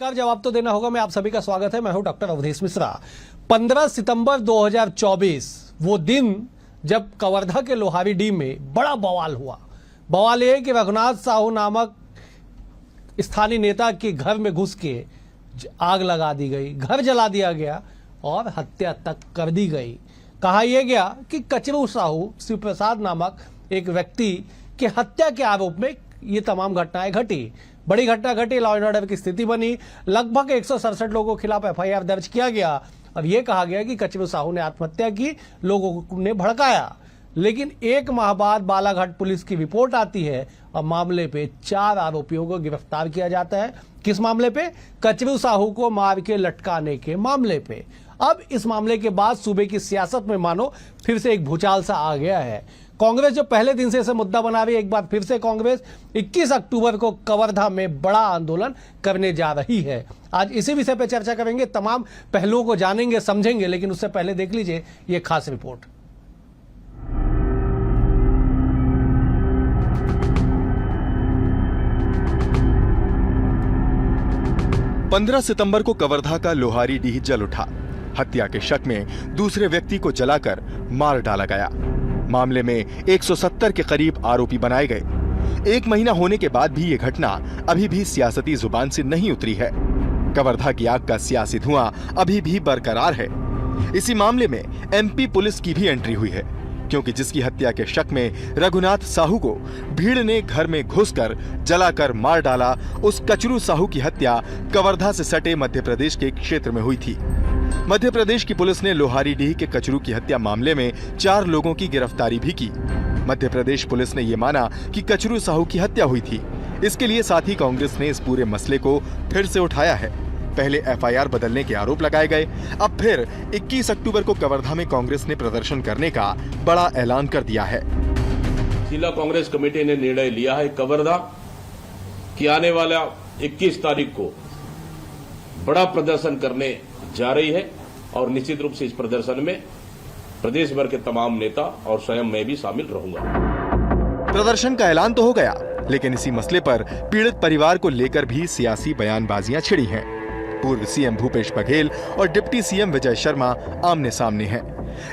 सरकार जवाब तो देना होगा। मैं आप सभी का स्वागत है। मैं हूं डॉक्टर अवधेश मिश्रा। 15 सितंबर 2024 वो दिन जब कवर्धा के लोहारीडीह में बड़ा बवाल हुआ। बवाल यह कि रघुनाथ साहू नामक स्थानीय नेता के घर में घुस के आग लगा दी गई, घर जला दिया गया और हत्या तक कर दी गई। कहा यह गया कि कचरू साहू शिव प्रसाद नामक एक व्यक्ति के हत्या के आरोप में ये तमाम घटनाएं घटी। बड़ी घटना घटी, लॉ एंड ऑर्डर की स्थिति बनी। लगभग 167 लोगों के खिलाफ एफआईआर दर्ज किया गया और यह कहा गया कि कचरू साहू ने आत्महत्या की, लोगों ने भड़काया। लेकिन एक माह बाद बालाघाट पुलिस की रिपोर्ट आती है और मामले पे 4 आरोपियों को गिरफ्तार किया जाता है। किस मामले पे? कचरू साहू को मार के लटकाने के मामले पे। अब इस मामले के बाद सूबे की सियासत में मानो फिर से एक भूचाल सा आ गया है। कांग्रेस जो पहले दिन से इसे मुद्दा बना रही है, एक बार फिर से कांग्रेस 21 अक्टूबर को कवर्धा में बड़ा आंदोलन करने जा रही है। आज इसी विषय पर चर्चा करेंगे, तमाम पहलुओं को जानेंगे, समझेंगे। लेकिन उससे पहले देख लीजिए ये खास रिपोर्ट। पंद्रह सितंबर को कवर्धा का लोहारीडीह जल उठा। हत्या के शक में दूसरे व्यक्ति को जलाकर मार डाला गया। मामले में 170 के करीब आरोपी बनाए गए। 1 महीना होने के बाद भी ये घटना अभी भी सियासती जुबान से नहीं उतरी है। कवर्धा की आग का सियासी धुआं अभी भी बरकरार है। इसी मामले में एमपी पुलिस की भी एंट्री हुई है, क्योंकि जिसकी हत्या के शक में रघुनाथ साहू को भीड़ ने घर में घुसकर जलाकर मार डाला, उस कचरू साहू की हत्या कवर्धा से सटे मध्य प्रदेश के क्षेत्र में हुई थी। मध्य प्रदेश की पुलिस ने लोहारीडीह के कचरू की हत्या मामले में 4 लोगों की गिरफ्तारी भी की। मध्य प्रदेश पुलिस ने यह माना कि कचरू साहू की हत्या हुई थी। इसके लिए साथ ही कांग्रेस ने इस पूरे मसले को फिर से उठाया है। पहले एफआईआर बदलने के आरोप लगाए गए, अब फिर 21 अक्टूबर को कवर्धा में कांग्रेस ने प्रदर्शन करने का बड़ा ऐलान कर दिया है। जिला कांग्रेस कमेटी ने निर्णय लिया है कवर्धा कि आने वाला 21 तारीख को बड़ा प्रदर्शन करने जा रही है और निश्चित रूप से इस प्रदर्शन में प्रदेश भर के तमाम नेता और स्वयं मैं भी शामिल रहूंगा। प्रदर्शन का ऐलान तो हो गया, लेकिन इसी मसले पर पीड़ित परिवार को लेकर भी सियासी बयानबाजियां छिड़ी हैं। पूर्व सीएम भूपेश बघेल और डिप्टी सीएम विजय शर्मा आमने सामने हैं।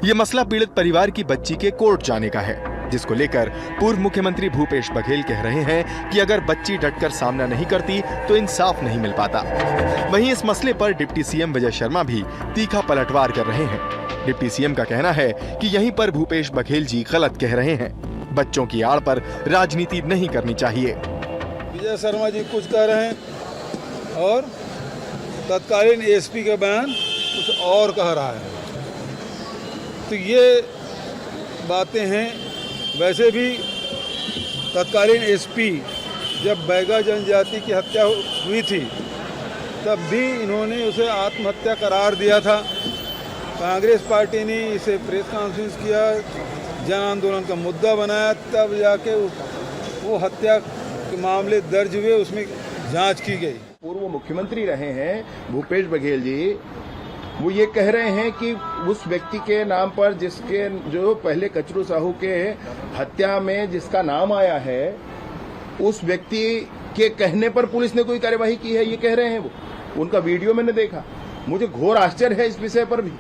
ये मसला पीड़ित परिवार की बच्ची के कोर्ट जाने का है, जिसको लेकर पूर्व मुख्यमंत्री भूपेश बघेल कह रहे हैं कि अगर बच्ची डटकर सामना नहीं करती तो इंसाफ नहीं मिल पाता। वहीं इस मसले पर डिप्टी सीएम विजय शर्मा भी तीखा पलटवार कर रहे हैं। डिप्टी सीएम का कहना है कि यहीं पर भूपेश बघेल जी गलत कह रहे हैं। बच्चों की आड़ पर राजनीति नहीं करनी चाहिए। विजय शर्मा जी कुछ कह रहे हैं और तत्कालीन एसपी का बयान कुछ और कह रहा है। तो ये बातें हैं। वैसे भी तत्कालीन एसपी जब बैगा जनजाति की हत्या हुई थी तब भी इन्होंने उसे आत्महत्या करार दिया था। कांग्रेस पार्टी ने इसे प्रेस कॉन्फ्रेंस किया, जन आंदोलन का मुद्दा बनाया, तब जाके वो हत्या के मामले दर्ज हुए, उसमें जांच की गई। पूर्व मुख्यमंत्री रहे हैं भूपेश बघेल जी, वो ये कह रहे हैं कि उस व्यक्ति के नाम पर जिसके जो पहले कचरू साहू के हत्या में जिसका नाम आया है, उस व्यक्ति के कहने पर पुलिस ने कोई कार्यवाही की है, ये कह रहे हैं। वो उनका वीडियो मैंने देखा, मुझे घोर आश्चर्य है इस विषय पर भी।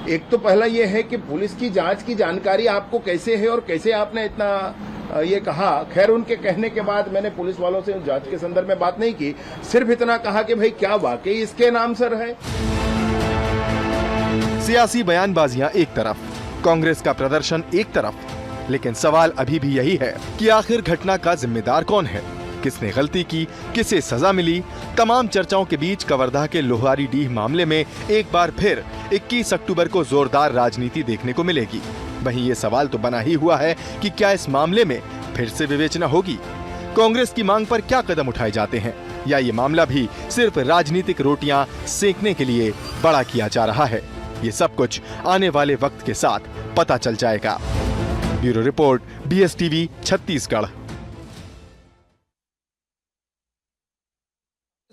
एक तो पहला ये है कि पुलिस की जांच की जानकारी आपको कैसे है और कैसे आपने इतना ये कहा। खैर, उनके कहने के बाद मैंने पुलिस वालों से जांच के संदर्भ में बात नहीं की, सिर्फ इतना कहा कि भाई क्या वाकई इसके नाम सर है। सियासी बयानबाजियां एक तरफ, कांग्रेस का प्रदर्शन एक तरफ, लेकिन सवाल अभी भी यही है कि आखिर घटना का जिम्मेदार कौन है, किसने गलती की, किसे सजा मिली। तमाम चर्चाओं के बीच कवर्धा के लोहारीडीह मामले में एक बार फिर 21 अक्टूबर को जोरदार राजनीति देखने को मिलेगी। वहीं ये सवाल तो बना ही हुआ है कि क्या इस मामले में फिर से विवेचना होगी, कांग्रेस की मांग पर क्या कदम उठाए जाते हैं, या ये मामला भी सिर्फ राजनीतिक रोटियां सेकने के लिए बड़ा किया जा रहा है। ये सब कुछ आने वाले वक्त के साथ पता चल जाएगा। Bureau report, BSTV Chhattisgarh.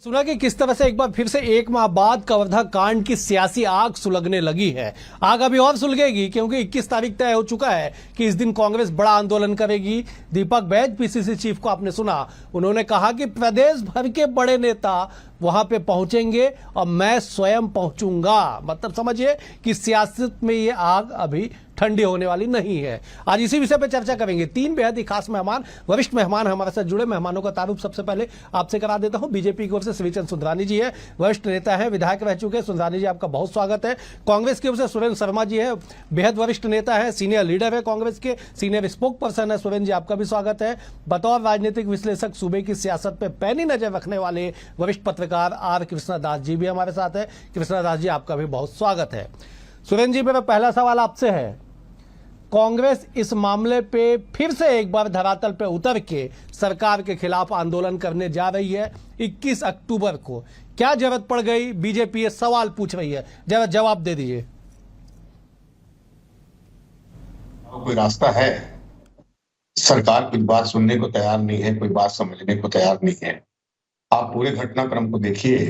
सुना कि किस तरह से एक बार फिर से 1 माह बाद कवर्धा कांड की सियासी आग सुलगने लगी है। आग अभी और सुलगेगी, क्योंकि 21 तारीख तय हो चुका है कि इस दिन कांग्रेस बड़ा आंदोलन करेगी। दीपक बैज, पीसीसी चीफ को आपने सुना, उन्होंने कहा कि प्रदेश भर के बड़े नेता वहां पे पहुंचेंगे और मैं स्वयं पहुंचूंगा। मतलब समझिए कि सियासत में ये आग अभी ठंडी होने वाली नहीं है। आज इसी विषय पर चर्चा करेंगे। 3 बेहद ही खास मेहमान, वरिष्ठ मेहमान हमारे साथ जुड़े। मेहमानों का तारुफ सबसे पहले आपसे करा देता हूं। बीजेपी की ओर से श्रीचंद सुंदरानी जी है, वरिष्ठ नेता है, विधायक रह चुके हैं। सुंदरानी जी, आपका बहुत स्वागत है। कांग्रेस की ओर से सुरेंद्र शर्मा जी है, बेहद वरिष्ठ नेता है, सीनियर लीडर है कांग्रेस के, सीनियर स्पोक पर्सन है। सुरेंद्र जी, आपका भी स्वागत है। बतौर राजनीतिक विश्लेषक सूबे की सियासत पे पैनी नजर रखने वाले वरिष्ठ पत्रकार आर कृष्णदास जी भी हमारे साथ है। कृष्णदास जी, आपका भी बहुत स्वागत है। सुरेंद्र जी, मेरा पहला सवाल आपसे है, कांग्रेस इस मामले पे फिर से एक बार धरातल पे उतर के सरकार के खिलाफ आंदोलन करने जा रही है 21 अक्टूबर को। क्या जरूरत पड़ गई? बीजेपी ये सवाल पूछ रही है, जरा जवाब दे दीजिए। कोई रास्ता है? सरकार कुछ बात सुनने को तैयार नहीं है, कोई बात समझने को तैयार नहीं है। आप पूरे घटनाक्रम को देखिए,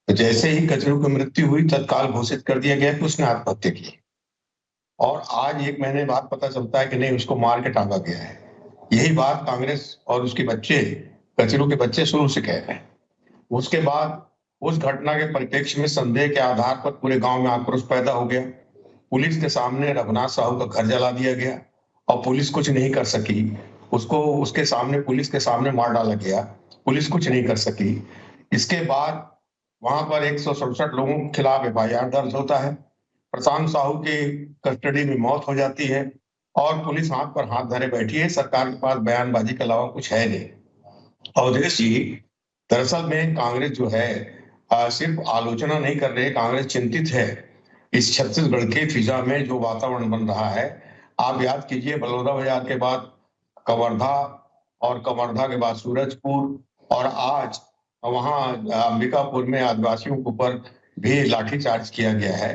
तो जैसे ही कचरू की मृत्यु हुई तत्काल घोषित कर दिया गया कि उसने आत्महत्या की, और आज 1 महीने बाद पता चलता है कि नहीं, उसको मार के टांगा गया है। यही बात कांग्रेस और उसके बच्चे, कचरू के बच्चे शुरू से कह रहे हैं। उसके बाद उस घटना के परिप्रेक्ष्य में संदेह के आधार पर पूरे गांव में आक्रोश पैदा हो गया। पुलिस के सामने रघुनाथ साहू का घर जला दिया गया और पुलिस कुछ नहीं कर सकी। उसको उसके सामने, पुलिस के सामने मार डाला गया, पुलिस कुछ नहीं कर सकी। इसके बाद वहां पर 167 लोगों के खिलाफ FIR दर्ज होता है। प्रशांत साहू की कस्टडी में मौत हो जाती है और पुलिस हाथ पर हाथ धरे बैठी है। सरकार के पास बयानबाजी के अलावा कुछ है नहीं। अवधेश जी, दरअसल में कांग्रेस जो है सिर्फ आलोचना नहीं कर रही है, कांग्रेस चिंतित है इस छत्तीसगढ़ के फिजा में जो वातावरण बन रहा है। आप याद कीजिए, बलौदाबाजार के बाद कवर्धा और कवर्धा के बाद सूरजपुर और आज वहां अंबिकापुर में आदिवासियों के ऊपर भी लाठीचार्ज किया गया है।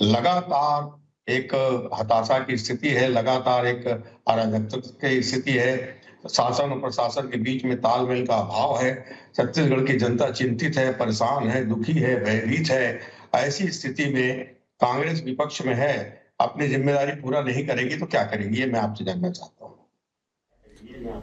लगातार एक हताशा की स्थिति है, लगातार एक अराजकता की स्थिति है। शासन और प्रशासन के बीच में तालमेल का अभाव है। छत्तीसगढ़ की जनता चिंतित है, परेशान है, दुखी है, भयभीत है। ऐसी स्थिति में कांग्रेस विपक्ष में है, अपनी जिम्मेदारी पूरा नहीं करेगी तो क्या करेगी, ये मैं आपसे जानना चाहता हूँ।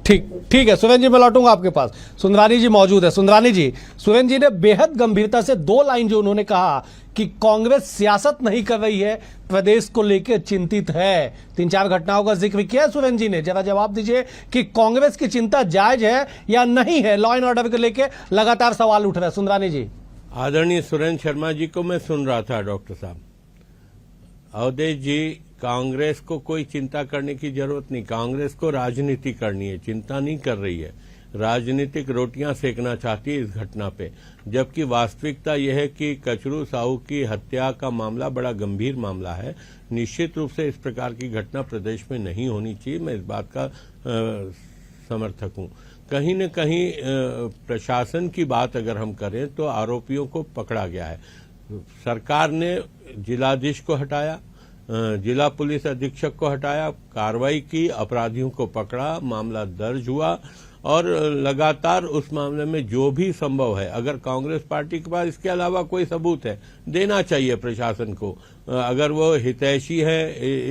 ठीक है सुरेंद्र जी, मैं लौटूंगा आपके पास। सुंदरानी जी मौजूद है। सुंदरानी जी, सुरेंद्र जी ने बेहद गंभीरता से 2 लाइन जो उन्होंने कहा कि कांग्रेस सियासत नहीं कर रही है, प्रदेश को लेकर चिंतित है। 3-4 घटनाओं का जिक्र किया है सुरेंद्र जी ने। जरा जवाब दीजिए कि कांग्रेस की चिंता जायज है या नहीं है? लॉ एंड ऑर्डर को लेकर लगातार सवाल उठ रहा है। सुंदरानी जी। आदरणीय सुरेंद्र शर्मा जी को मैं सुन रहा था। डॉक्टर साहब, अवधेश जी, कांग्रेस को कोई चिंता करने की जरूरत नहीं। कांग्रेस को राजनीति करनी है, चिंता नहीं कर रही है। राजनीतिक रोटियां सेकना चाहती है इस घटना पे, जबकि वास्तविकता यह है कि कचरू साहू की हत्या का मामला बड़ा गंभीर मामला है। निश्चित रूप से इस प्रकार की घटना प्रदेश में नहीं होनी चाहिए, मैं इस बात का समर्थक हूं। कहीं न कहीं प्रशासन की बात अगर हम करें तो आरोपियों को पकड़ा गया है। सरकार ने जिलाधीश को हटाया, जिला पुलिस अधीक्षक को हटाया, कार्रवाई की, अपराधियों को पकड़ा, मामला दर्ज हुआ और लगातार उस मामले में जो भी संभव है, अगर कांग्रेस पार्टी के पास इसके अलावा कोई सबूत है, देना चाहिए प्रशासन को। अगर वो हितैषी है,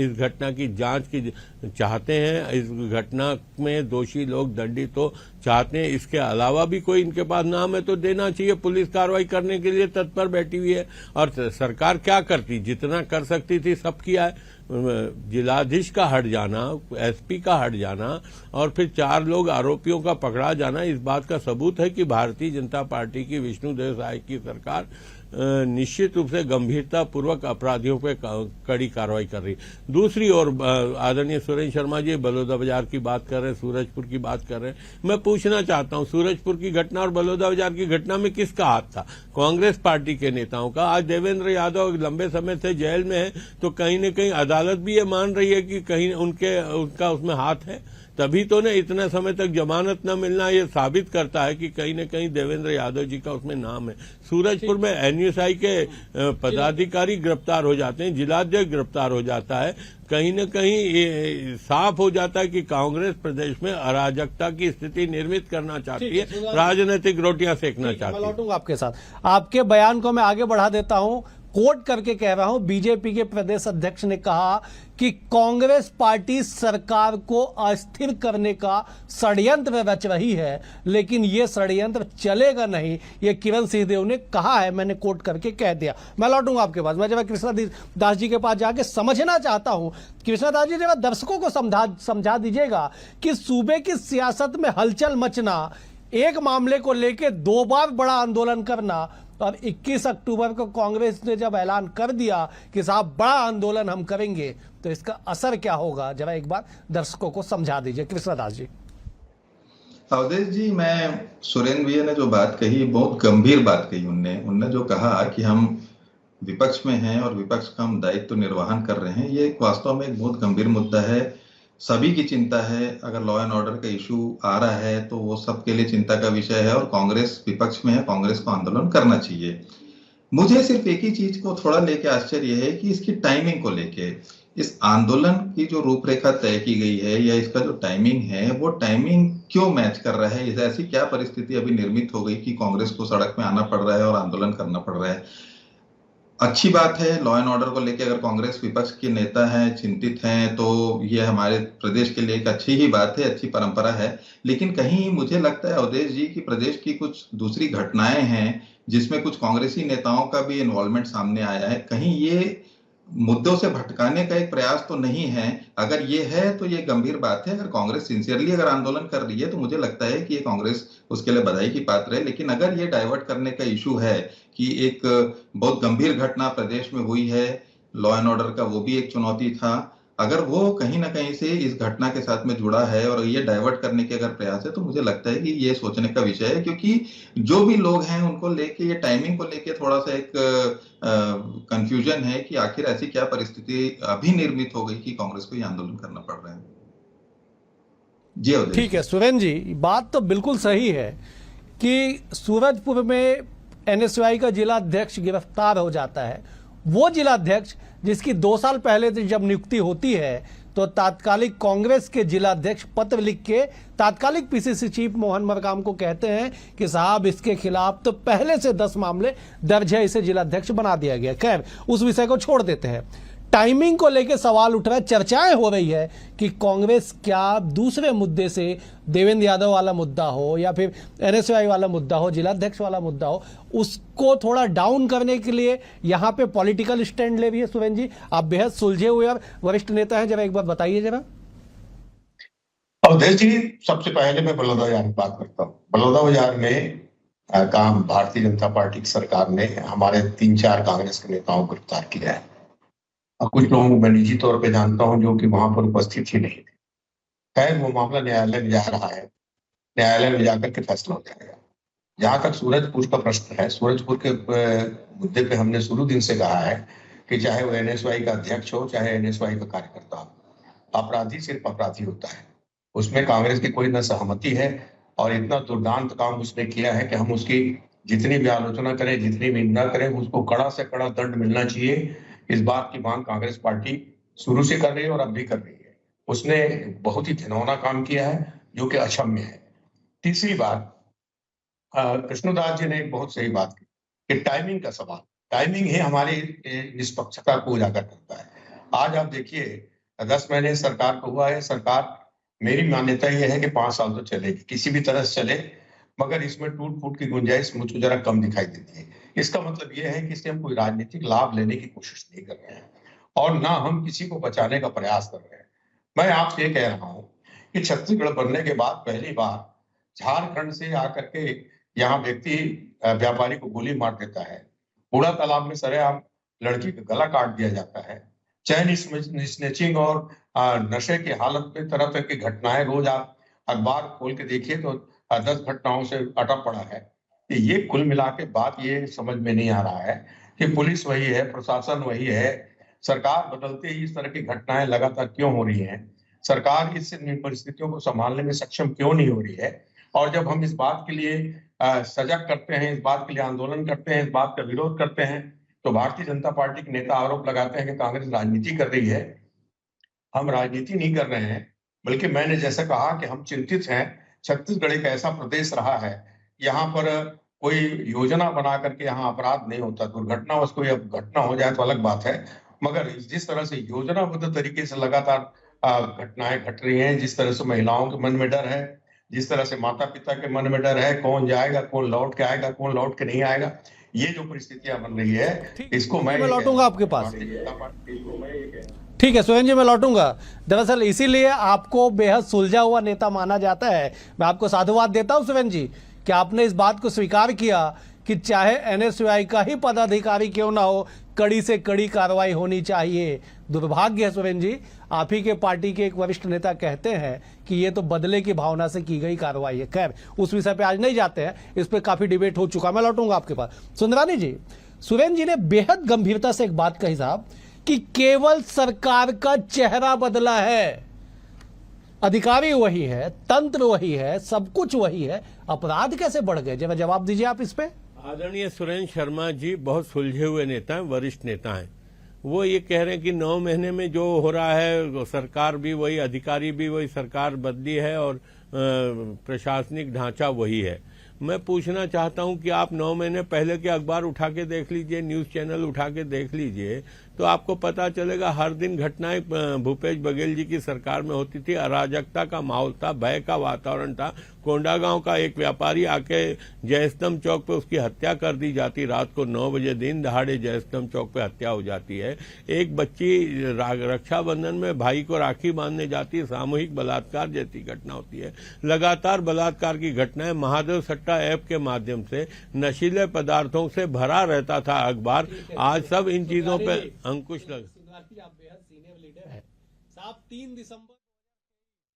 इस घटना की जांच की चाहते हैं, इस घटना में दोषी लोग दंडित तो चाहते हैं, इसके अलावा भी कोई इनके पास नाम है तो देना चाहिए। पुलिस कार्रवाई करने के लिए तत्पर बैठी हुई है और सरकार क्या करती, जितना कर सकती थी सब किया है। जिलाधीश का हट जाना, SP का हट जाना और फिर 4 लोग आरोपियों का पकड़ा जाना, इस बात का सबूत है कि भारतीय जनता पार्टी की विष्णुदेव साय की सरकार निश्चित रूप से गंभीरता पूर्वक अपराधियों पे कड़ी कार्रवाई कर रही। दूसरी ओर आदरणीय सुरेंद्र शर्मा जी बलौदाबाजार की बात कर रहे हैं, सूरजपुर की बात कर रहे हैं। मैं पूछना चाहता हूं, सूरजपुर की घटना और बलौदाबाजार की घटना में किसका हाथ था? कांग्रेस पार्टी के नेताओं का। आज देवेंद्र यादव लंबे समय से जेल में है, तो कहीं न कहीं अदालत भी ये मान रही है कि कहीं उनका उसमें हाथ है। तभी तो ने इतना समय तक जमानत न मिलना ये साबित करता है कि कहीं न कहीं देवेंद्र यादव जी का उसमें नाम है। सूरजपुर में NUSI के पदाधिकारी गिरफ्तार हो जाते हैं, जिलाध्यक्ष गिरफ्तार हो जाता है। कहीं न कहीं ये साफ हो जाता है कि कांग्रेस प्रदेश में अराजकता की स्थिति निर्मित करना चाहती है, राजनीतिक रोटियां सेकना चाहती है। मैं लौटूंगा आपके साथ। आपके बयान को मैं आगे बढ़ा देता हूं। कोट करके कह रहा हूं, बीजेपी के प्रदेश अध्यक्ष ने कहा कि कांग्रेस पार्टी सरकार को अस्थिर करने का षड्यंत्र रच रही है, लेकिन यह षड्यंत्र चलेगा नहीं, ये किरण सिंहदेव ने कहा है। मैंने कोट करके कह दिया। मैं लौटूंगा आपके पास। मैं जब कृष्णा दास जी के पास जाके समझना चाहता हूं, कृष्णा दास जी जब दर्शकों को समझा दीजिएगा कि सूबे की सियासत में हलचल मचना, एक मामले को लेकर 2 बार बड़ा आंदोलन करना, और 21 अक्टूबर को कांग्रेस ने जब ऐलान कर दिया कि साहब बड़ा आंदोलन हम करेंगे, तो इसका असर क्या होगा, जरा एक बार दर्शकों को समझा दीजिए कृष्णा दास जी। अवधेश जी, मैं सुरेंद्र भैया ने जो बात कही, बहुत गंभीर बात कही। उनने जो कहा कि हम विपक्ष में हैं और विपक्ष का हम दायित्व निर्वहन कर रहे हैं, ये वास्तव में एक बहुत गंभीर मुद्दा है। सभी की चिंता है। अगर लॉ एंड ऑर्डर का इशू आ रहा है तो वो सबके लिए चिंता का विषय है, और कांग्रेस विपक्ष में है, कांग्रेस को आंदोलन करना चाहिए। मुझे सिर्फ एक ही चीज को थोड़ा लेके आश्चर्य है कि इसकी टाइमिंग को लेके, इस आंदोलन की जो रूपरेखा तय की गई है या इसका जो टाइमिंग है, वो टाइमिंग क्यों मैच कर रहा है? ऐसी क्या परिस्थिति अभी निर्मित हो गई कि कांग्रेस को सड़क में आना पड़ रहा है और आंदोलन करना पड़ रहा है? अच्छी बात है, लॉ एंड ऑर्डर को लेकर अगर कांग्रेस विपक्ष के नेता हैं, चिंतित हैं, तो ये हमारे प्रदेश के लिए एक अच्छी ही बात है, अच्छी परंपरा है। लेकिन कहीं मुझे लगता है अवधेश जी की प्रदेश की कुछ दूसरी घटनाएं हैं जिसमें कुछ कांग्रेसी नेताओं का भी इन्वॉल्वमेंट सामने आया है। कहीं ये मुद्दों से भटकाने का एक प्रयास तो नहीं है? अगर ये है तो ये गंभीर बात है। अगर कांग्रेस सिंसियरली अगर आंदोलन कर रही है तो मुझे लगता है कि ये कांग्रेस उसके लिए बधाई की पात्र है। लेकिन अगर ये डाइवर्ट करने का इशू है कि एक बहुत गंभीर घटना प्रदेश में हुई है, लॉ एंड ऑर्डर का वो भी एक चुनौती था, अगर वो कहीं ना कहीं से इस घटना के साथ में जुड़ा है और ये डाइवर्ट करने के अगर प्रयास है, तो मुझे लगता है कि ये सोचने का विषय है। क्योंकि जो भी लोग हैं उनको लेके, ये टाइमिंग को लेके थोड़ा सा एक कंफ्यूजन है कि आखिर ऐसी क्या परिस्थिति अभी निर्मित हो गई कि कांग्रेस को ये आंदोलन करना पड़ रहा है। जी अवधेश। ठीक है सुरेंद्र जी, बात तो बिल्कुल सही है कि सूरजपुर में एनएसयूआई का जिला अध्यक्ष गिरफ्तार हो जाता है। वो जिला अध्यक्ष जिसकी 2 साल पहले से जब नियुक्ति होती है तो तात्कालिक कांग्रेस के जिला अध्यक्ष पत्र लिख के तात्कालिक पीसीसी चीफ मोहन मरकाम को कहते हैं कि साहब इसके खिलाफ तो पहले से 10 मामले दर्ज है, इसे जिला अध्यक्ष बना दिया गया। खैर, उस विषय को छोड़ देते हैं। टाइमिंग को लेकर सवाल उठ रहा है, चर्चाएं हो रही है कि कांग्रेस क्या दूसरे मुद्दे से, देवेंद्र यादव वाला मुद्दा हो या फिर एनएसयूआई वाला मुद्दा हो, जिला अध्यक्ष वाला मुद्दा हो, उसको थोड़ा डाउन करने के लिए यहां पे पॉलिटिकल स्टैंड ले रही है। सुरेंद्र जी, आप बेहद सुलझे हुए और वरिष्ठ नेता हैं, जरा एक बार बताइए जरा। अवधेश जी, सबसे पहले मैं बलौदाबाजार की बात करता हूँ। बलौदाबाजार में काम भारतीय जनता पार्टी की सरकार ने हमारे 3-4 कांग्रेस के नेताओं को गिरफ्तार किया है। और कुछ लोगों को मैं निजी तौर पे जानता हूं जो कि वहां पर उपस्थित ही नहीं थे। खैर, वो मामला न्यायालय में जा रहा है, न्यायालय में जाकर के फैसला हो जाएगा। जहां तक सूरजपुर का प्रश्न है, सूरजपुर के मुद्दे पे हमने शुरू दिन से कहा है कि चाहे वो एनएसयूआई का अध्यक्ष हो, चाहे एनएसयूआई का कार्यकर्ता हो, अपराधी सिर्फ अपराधी होता है। उसमें कांग्रेस की कोई न सहमति है और इतना दुर्दांत काम उसने किया है कि हम उसकी जितनी भी आलोचना करें, जितनी भी निंदा करें, उसको कड़ा से कड़ा दंड मिलना चाहिए। इस बात की मांग कांग्रेस पार्टी शुरू से कर रही है और अब भी कर रही है। उसने बहुत ही घिनौना काम किया है जो कि अक्षम्य है। तीसरी बात, कृष्णदास जी ने एक बहुत सही बात की कि टाइमिंग का सवाल, टाइमिंग ही हमारी निष्पक्षता को उजागर करता है। आज आप देखिए, 10 महीने सरकार को हुआ है। सरकार, मेरी मान्यता यह है कि 5 साल तो चलेगी, किसी भी तरह से चले, मगर इसमें टूट फूट की गुंजाइश मुझको जरा कम दिखाई देती है। इसका मतलब यह है कि इससे हम कोई राजनीतिक लाभ लेने की कोशिश नहीं कर रहे हैं और ना हम किसी को बचाने का प्रयास कर रहे हैं। मैं आपसे ये कह रहा हूं कि छत्तीसगढ़ बनने के बाद पहली बार झारखंड से आकर के यहाँ व्यक्ति व्यापारी को गोली मार देता है, बूढ़ा तालाब में सरेआम लड़की का गला काट दिया जाता है, चैन स्नेचिंग और नशे की हालत में तरह तरह की घटनाएं, रोज आप अखबार खोल के देखिए तो 10 घटनाओं से अटा पड़ा है। ये कुल मिला के बात ये समझ में नहीं आ रहा है कि पुलिस वही है, प्रशासन वही है, सरकार बदलते ही इस तरह की घटनाएं लगातार क्यों हो रही हैं? सरकार इस परिस्थितियों को संभालने में सक्षम क्यों नहीं हो रही है? और जब हम इस बात के लिए सजग करते हैं, इस बात के लिए आंदोलन करते हैं, इस बात का विरोध करते हैं, तो भारतीय जनता पार्टी के नेता आरोप लगाते हैं कि कांग्रेस राजनीति कर रही है। हम राजनीति नहीं कर रहे हैं, बल्कि मैंने जैसा कहा कि हम चिंतित हैं। छत्तीसगढ़ एक ऐसा प्रदेश रहा है, यहाँ पर कोई योजना बना करके यहाँ अपराध नहीं होता। दुर्घटनावश कोई अब घटना हो जाए तो अलग बात है, मगर जिस तरह से योजनाबद्ध तरीके से लगातार घटनाएं घट रही हैं, जिस तरह से महिलाओं के मन में डर है, जिस तरह से माता पिता के मन में डर है, कौन जाएगा, कौन लौट के आएगा, कौन लौट के नहीं आएगा, ये जो परिस्थितियां बन रही है, इसको मैं लौटूंगा आपके पास। ठीक है सुरेंद्र जी, मैं लौटूंगा। दरअसल इसीलिए आपको बेहद सुलझा हुआ नेता माना जाता है। मैं आपको साधुवाद देता हूं सुरेंद्र जी कि आपने इस बात को स्वीकार किया कि चाहे एनएसयूआई का ही पदाधिकारी क्यों ना हो, कड़ी से कड़ी कार्रवाई होनी चाहिए। दुर्भाग्य है सुरेंद्र जी, आप ही के पार्टी के एक वरिष्ठ नेता कहते हैं कि ये तो बदले की भावना से की गई कार्रवाई है। खैर, उस विषय पे आज नहीं जाते हैं, इस पे काफी डिबेट हो चुका। मैं लौटूंगा आपके पास। सुंदरानी जी, सुरेंद्र जी ने बेहद गंभीरता से एक बात कही साहब कि केवल सरकार का चेहरा बदला है, अधिकारी वही है, तंत्र वही है, सब कुछ वही है, अपराध कैसे बढ़ गए? जरा जवाब दीजिए आप इस पे। आदरणीय सुरेंद्र शर्मा जी बहुत सुलझे हुए नेता हैं, वरिष्ठ नेता हैं। वो ये कह रहे हैं कि 9 महीने में जो हो रहा है, सरकार भी वही, अधिकारी भी वही, सरकार बदली है और प्रशासनिक ढांचा वही है। मैं पूछना चाहता हूं कि आप 9 महीने पहले के अखबार उठा के देख लीजिए, न्यूज चैनल उठा के देख लीजिए, तो आपको पता चलेगा हर दिन घटनाएं भूपेश बघेल जी की सरकार में होती थी। अराजकता का माहौल था, भय का वातावरण था। कोंडागांव का एक व्यापारी आके जयस्तंभ चौक पे उसकी हत्या कर दी जाती, रात को 9 बजे दिन दहाड़े जयस्तंभ चौक पे हत्या हो जाती है। एक बच्ची रक्षाबंधन में भाई को राखी बांधने जाती है, सामूहिक बलात्कार जैसी घटना होती है। लगातार बलात्कार की घटनाएं, महादेव सट्टा ऐप के माध्यम से नशीले पदार्थों से भरा रहता था अखबार। आज सब इन चीजों पे अंकुश लग। आप बेहद सीनियर लीडर हैं साहब। 3 दिसंबर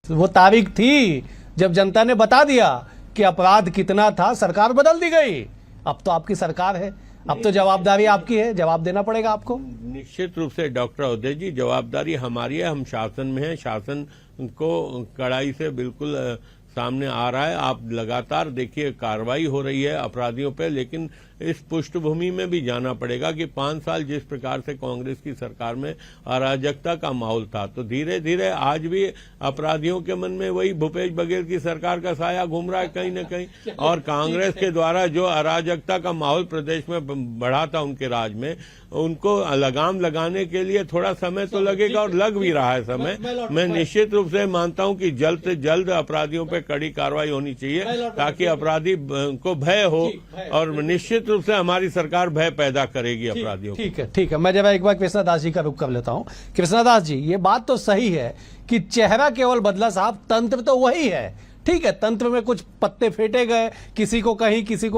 वो तारीख थी जब जनता ने बता दिया कि अपराध कितना था, सरकार बदल दी गई। अब तो आपकी सरकार है, अब तो जवाबदारी आपकी है, जवाब देना पड़ेगा आपको। निश्चित रूप से डॉक्टर अवधेश जी, जवाबदारी हमारी है, हम शासन में हैं, शासन को कड़ाई से बिल्कुल सामने आ रहा है। आप लगातार देखिए कार्रवाई हो रही है अपराधियों पे, लेकिन इस पृष्ठभूमि में भी जाना पड़ेगा कि 5 साल जिस प्रकार से कांग्रेस की सरकार में अराजकता का माहौल था, तो धीरे धीरे आज भी अपराधियों के मन में वही भूपेश बघेल की सरकार का साया घूम रहा है कहीं न कहीं। और कांग्रेस के द्वारा जो अराजकता का माहौल प्रदेश में बढ़ा था उनके राज में, उनको लगाम लगाने के लिए थोड़ा समय तो लगेगा और लग भी रहा है समय। मैं निश्चित रूप से मानता हूं कि जल्द से जल्द अपराधियों पे कड़ी कार्रवाई होनी चाहिए ताकि अपराधी को भय हो, और निश्चित रूप से हमारी सरकार भय पैदा करेगी अपराधियों को। ठीक है। मैं जब एक बार कृष्णदास जी का रुख कर लेता हूं। कृष्णदास जी, ये बात तो सही है कि चेहरा केवल बदला साहब, तंत्र तो वही है। ठीक है, तंत्र में कुछ पत्ते फेंटे गए, किसी को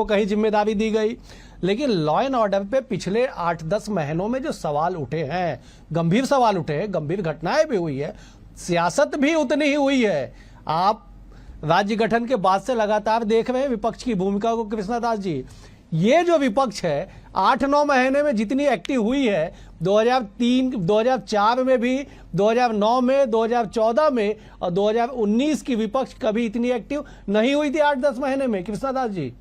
कहीं जिम्मेदारी दी गई, लेकिन लॉ एंड ऑर्डर पे पिछले 8-10 महीनों में जो सवाल उठे हैं, गंभीर सवाल उठे हैं, गंभीर घटनाएं भी हुई है, सियासत भी उतनी ही हुई है। आप राज्य गठन के बाद से लगातार देख रहे हैं विपक्ष की भूमिका को। कृष्णदास जी, ये जो विपक्ष है 8-9 महीने में जितनी एक्टिव हुई है, 2003, 2004 में भी, 2009 में, 2014 में और 2019 की विपक्ष कभी इतनी एक्टिव नहीं हुई थी 8-10 महीने में। कृष्णदास जी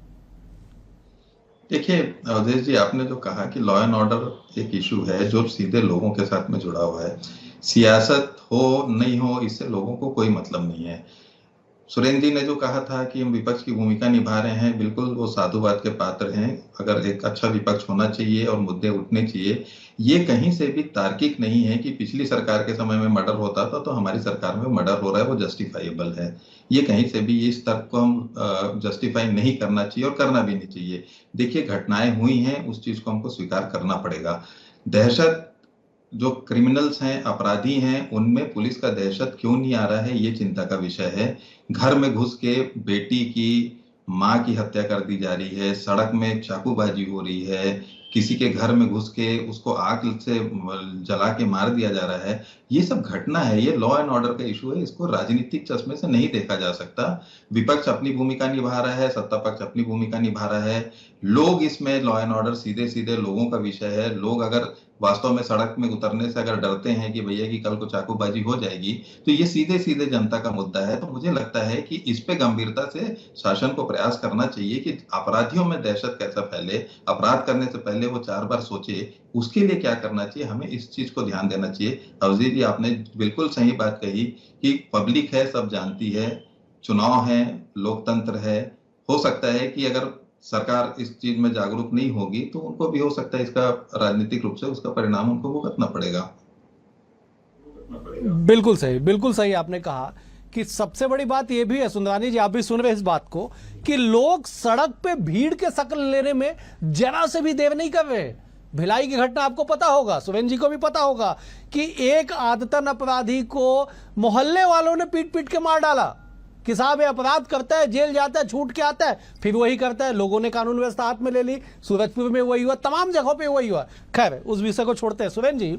देखिए अवधेश जी, आपने जो कहा कि लॉ एंड ऑर्डर एक इशू है जो सीधे लोगों के साथ में जुड़ा हुआ है, सियासत हो नहीं हो इससे लोगों को कोई मतलब नहीं है। सुरेंद्र जी ने जो कहा था कि हम विपक्ष की भूमिका निभा रहे हैं, बिल्कुल वो साधुवाद के पात्र हैं। अगर एक अच्छा विपक्ष होना चाहिए और मुद्दे उठने चाहिए, ये कहीं से भी तार्किक नहीं है कि पिछली सरकार के समय में मर्डर होता था तो हमारी सरकार में मर्डर हो रहा है, वो जस्टिफाइबल है। ये कहीं से भी इस तर्क को हम जस्टिफाई नहीं करना चाहिए और करना भी नहीं चाहिए। देखिए, घटनाएं हुई हैं, उस चीज को हमको स्वीकार करना पड़ेगा। दहशत, जो क्रिमिनल्स हैं, अपराधी हैं, उनमें पुलिस का दहशत क्यों नहीं आ रहा है, ये चिंता का विषय है। घर में घुस के बेटी की, माँ की हत्या कर दी जा रही है, सड़क में चाकूबाजी हो रही है, किसी के घर में घुस के उसको आग से जला के मार दिया जा रहा है, ये सब घटना है। ये लॉ एंड ऑर्डर का इशू है, इसको राजनीतिक चश्मे से नहीं देखा जा सकता। विपक्ष अपनी भूमिका निभा रहा है, सत्ता पक्ष अपनी भूमिका निभा रहा है। लोग इसमें, लॉ एंड ऑर्डर सीधे सीधे लोगों का विषय है। लोग अगर वास्तव में सड़क में उतरने से अगर डरते हैं कि भैया की कल को चाकूबाजी हो जाएगी, तो ये सीधे सीधे जनता का मुद्दा है। तो मुझे लगता है कि इस पे गंभीरता से शासन को प्रयास करना चाहिए कि अपराधियों में दहशत कैसा फैले, अपराध करने से पहले वो 4 बार सोचे, उसके लिए क्या करना चाहिए, हमें इस चीज को ध्यान देना चाहिए। अवधेश जी, आपने बिल्कुल सही बात कही कि पब्लिक है, सब जानती है, चुनाव है, लोकतंत्र है। हो सकता है कि अगर सरकार इस चीज में जागरूक नहीं होगी तो उनको भी हो सकता है इसका राजनीतिक रूप से उसका परिणाम उनको भुगतना पड़ेगा। बिल्कुल सही आपने कहा कि सबसे बड़ी बात यह भी है, सुंदरानी जी आप भी सुन रहे हैं इस बात को, कि लोग सड़क पे भीड़ के शक्ल लेने में जरा से भी देर नहीं कर रहे। भिलाई की घटना आपको पता होगा, सुरेंद्र जी को भी पता होगा कि एक आदतन अपराधी को मोहल्ले वालों ने पीट पीट के मार डाला कि साहब ये अपराध करता है, जेल जाता है, छूट के आता है, फिर वही करता है। लोगों ने कानून व्यवस्था हाथ में ले ली, सूरजपुर में वही हुआ, तमाम जगहों पे वही हुआ। खैर उस विषय को छोड़ते हैं। सुरेंद्र जी,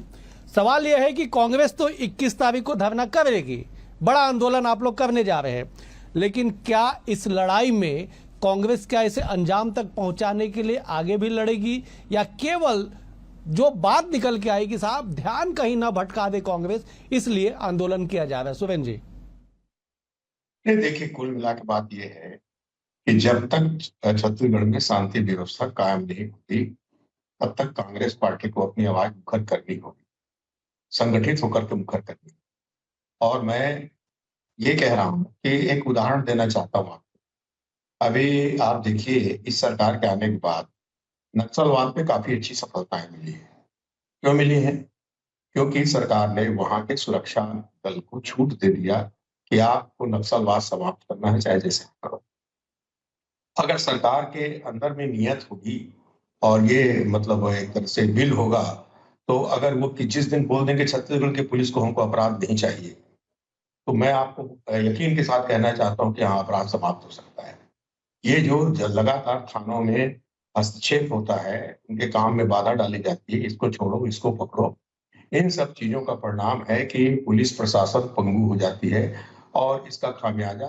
सवाल यह है कि कांग्रेस तो 21 तारीख को धरना करेगी, बड़ा आंदोलन आप लोग करने जा रहे हैं, लेकिन क्या इस लड़ाई में कांग्रेस क्या इसे अंजाम तक पहुंचाने के लिए आगे भी लड़ेगी, या केवल जो बात निकल के आएगी साहब ध्यान कहीं ना भटका दे कांग्रेस, इसलिए आंदोलन किया जा रहा है? सुरेंद्र जी देखिए, कुल मिला के बात यह है कि जब तक छत्तीसगढ़ में शांति व्यवस्था कायम नहीं होती तब तक कांग्रेस पार्टी को अपनी आवाज मुखर करनी होगी, संगठित होकर के मुखर करनी। और मैं ये कह रहा हूं कि एक उदाहरण देना चाहता हूं आपको। अभी आप देखिए, इस सरकार के आने के बाद नक्सलवाद पे काफी अच्छी सफलताएं मिली है। क्यों मिली है? क्योंकि सरकार ने वहां के सुरक्षा दल को छूट दे दिया कि आपको नक्सलवाद समाप्त करना है, चाहे जैसे करो। अगर सरकार के अंदर में नियत होगी और ये मतलब एक तरह से बिल होगा, तो अगर वो कि जिस दिन बोल देंगे छत्तीसगढ़ की पुलिस को हमको अपराध नहीं चाहिए, तो मैं आपको यकीन के साथ कहना चाहता हूं कि हाँ, अपराध समाप्त हो सकता है। ये जो लगातार थानों में हस्तक्षेप होता है, उनके काम में बाधा डाली जाती है, इसको छोड़ो, इसको पकड़ो, इन सब चीजों का परिणाम है कि पुलिस प्रशासन पंगु हो जाती है और इसका खामियाजा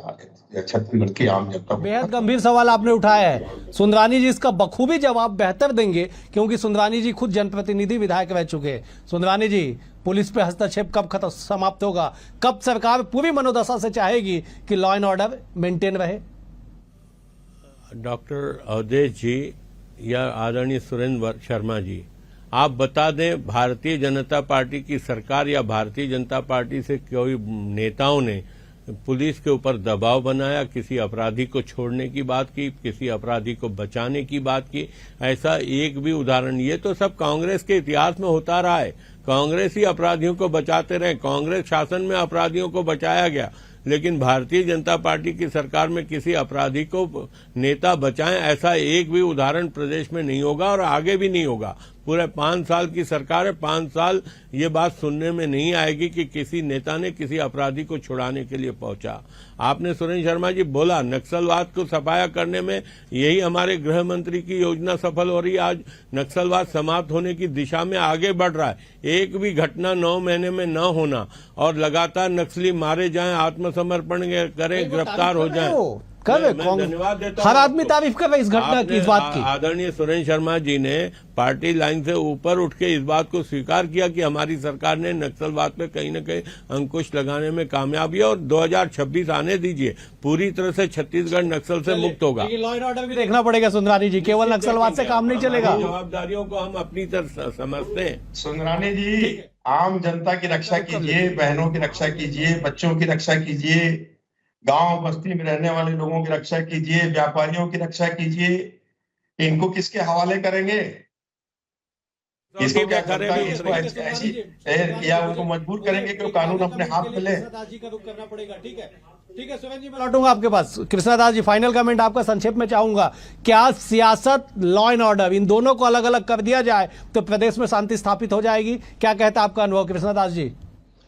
छत्तीसगढ़ की आम जनता। बेहद गंभीर सवाल आपने उठाया है सुंदरानी जी, इसका बखूबी जवाब बेहतर देंगे क्योंकि सुंदरानी जी खुद जनप्रतिनिधि विधायक रह चुके हैं। सुंदरानी जी, पुलिस पे हस्तक्षेप कब खत्म समाप्त होगा? कब सरकार पूरी मनोदशा से चाहेगी कि लॉ एंड ऑर्डर मेंटेन रहे? डॉक्टर अवधेश जी या आदरणीय सुरेंद्र शर्मा जी, आप बता दें, भारतीय जनता पार्टी की सरकार या भारतीय जनता पार्टी से कोई नेताओं ने पुलिस के ऊपर दबाव बनाया, किसी अपराधी को छोड़ने की बात की, किसी अपराधी को बचाने की बात की? ऐसा एक भी उदाहरण? ये तो सब कांग्रेस के इतिहास में होता रहा है। कांग्रेस ही अपराधियों को बचाते रहे, कांग्रेस शासन में अपराधियों को बचाया गया, लेकिन भारतीय जनता पार्टी की सरकार में किसी अपराधी को नेता बचाएं ऐसा एक भी उदाहरण प्रदेश में नहीं होगा और आगे भी नहीं होगा। पूरे 5 साल की सरकार है, 5 साल ये बात सुनने में नहीं आएगी कि किसी नेता ने किसी अपराधी को छुड़ाने के लिए पहुंचा। आपने सुरेंद्र शर्मा जी बोला, नक्सलवाद को सफाया करने में यही हमारे गृह मंत्री की योजना सफल हो रही है। आज नक्सलवाद समाप्त होने की दिशा में आगे बढ़ रहा है। एक भी घटना 9 महीने में न होना और लगातार नक्सली मारे जाएं, आत्मसमर्पण करें, गिरफ्तार हो जाएं। धन्यवाद देता हूं। हर आदमी तारीफ कर रहा है इस घटना की, इस बात की। आदरणीय सुरेंद्र शर्मा जी ने पार्टी लाइन से ऊपर उठ के इस बात को स्वीकार किया कि हमारी सरकार ने नक्सलवाद पे कहीं न कहीं अंकुश लगाने में कामयाबी, और 2026 आने दीजिए, पूरी तरह से छत्तीसगढ़ नक्सल से मुक्त होगा। लॉ एंड ऑर्डर भी देखना पड़ेगा सुंदरानी जी, केवल नक्सलवाद से काम नहीं चलेगा। जवाबदारियों को हम अपनी तरफ समझते हैं। सुंदरानी जी, आम जनता की रक्षा कीजिए, बहनों की रक्षा कीजिए, बच्चों की रक्षा कीजिए, गांव बस्ती में रहने वाले लोगों की रक्षा कीजिए, व्यापारियों की रक्षा कीजिए। इनको किसके हवाले करेंगे? इसको क्या करेंगे? इसको ऐसी या उनको मजबूर करेंगे कि वो कानून अपने हाथ में ले? करना पड़ेगा। ठीक है, ठीक है सुरेंद्र जी, मैं लौटूंगा आपके पास। कृष्णदास जी, फाइनल कमेंट आपका संक्षेप में चाहूंगा। क्या सियासत, लॉ एंड ऑर्डर, इन दोनों को अलग अलग कर दिया जाए तो प्रदेश में शांति स्थापित हो जाएगी? क्या कहता है आपका अनुभव कृष्णदास जी?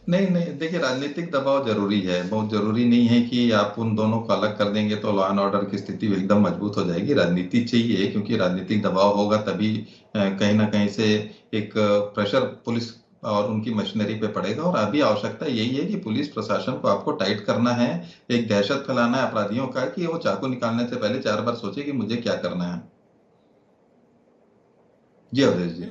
नहीं, देखिए, राजनीतिक दबाव जरूरी है, बहुत जरूरी नहीं है कि आप उन दोनों को अलग कर देंगे तो लॉ एंड ऑर्डर की स्थिति एकदम मजबूत हो जाएगी। राजनीति चाहिए, क्योंकि राजनीतिक दबाव होगा तभी कहीं ना कहीं से एक प्रेशर पुलिस और उनकी मशीनरी पे पड़ेगा। और अभी आवश्यकता यही है कि पुलिस प्रशासन को आपको टाइट करना है, एक दहशत फैलाना है अपराधियों का कि वो चाकू निकालने से पहले 4 बार सोचे कि मुझे क्या करना है। जी अवधेश जी,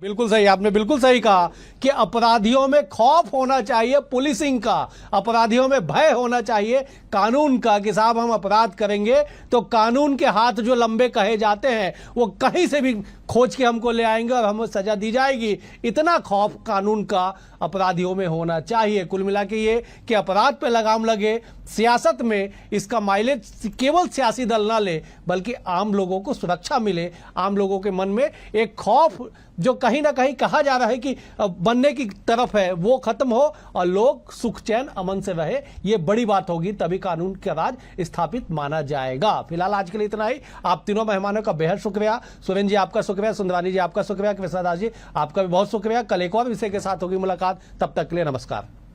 बिल्कुल सही, आपने बिल्कुल सही कहा कि अपराधियों में खौफ होना चाहिए, पुलिसिंग का, अपराधियों में भय होना चाहिए कानून का, कि साहब हम अपराध करेंगे तो कानून के हाथ जो लंबे कहे जाते हैं वो कहीं से भी खोज के हमको ले आएंगे और हमें सजा दी जाएगी। इतना खौफ कानून का अपराधियों में होना चाहिए। कुल मिला के ये कि अपराध पे लगाम लगे, सियासत में इसका माइलेज केवल सियासी दल ना ले बल्कि आम लोगों को सुरक्षा मिले, आम लोगों के मन में एक खौफ जो कहीं ना कहीं कहा जा रहा है कि बनने की तरफ है वो खत्म हो और लोग सुख चैन अमन से रहे। ये बड़ी बात होगी, तभी कानून का राज स्थापित माना जाएगा। फिलहाल आज के लिए इतना ही। आप तीनों मेहमानों का बेहद शुक्रिया। सुरेंद्र जी आपका शुक्रिया, सुंदरानी जी आपका शुक्रिया, कृष्णदास जी आपका भी बहुत शुक्रिया। कल एक और विषय के साथ होगी मुलाकात, तब तक के लिए नमस्कार।